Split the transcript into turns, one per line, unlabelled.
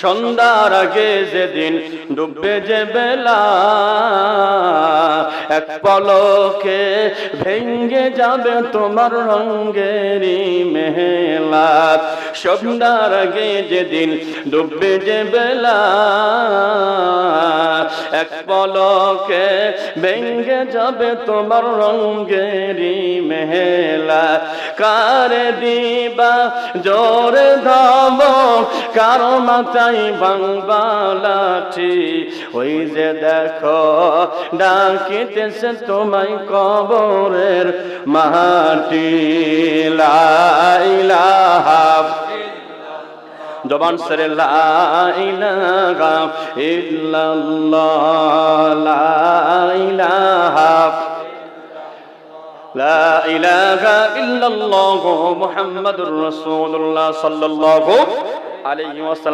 সন্ধ্যার আগে যেদিন ডুববে যে বেলা, এক পলকে ভেঙ্গে যাবে তোমার রঙ্গেরি মেলা। সন্ধ্যার আগে যেদিন ডুববে যে বেলা, এক পলকে ভেঙ্গে যাবে তোমার রঙ্গেরি মেলা। কারে দিবা জোরে ধমক, কারো মাথায় ভাঙবা লাঠি, ওই যে দেখো ডাকিতেছে তোমায় কবরের মাটি। লা ইলাহা, জবান সরে লা ইলাহা ইল্লাল্লাহ, লা ইলাহা লা ইলাহা ইল্লাল্লাহ মুহাম্মাদুর রাসূলুল্লাহ সাল্লাল্লাহু আলাইহি ওয়াসাল্লাম।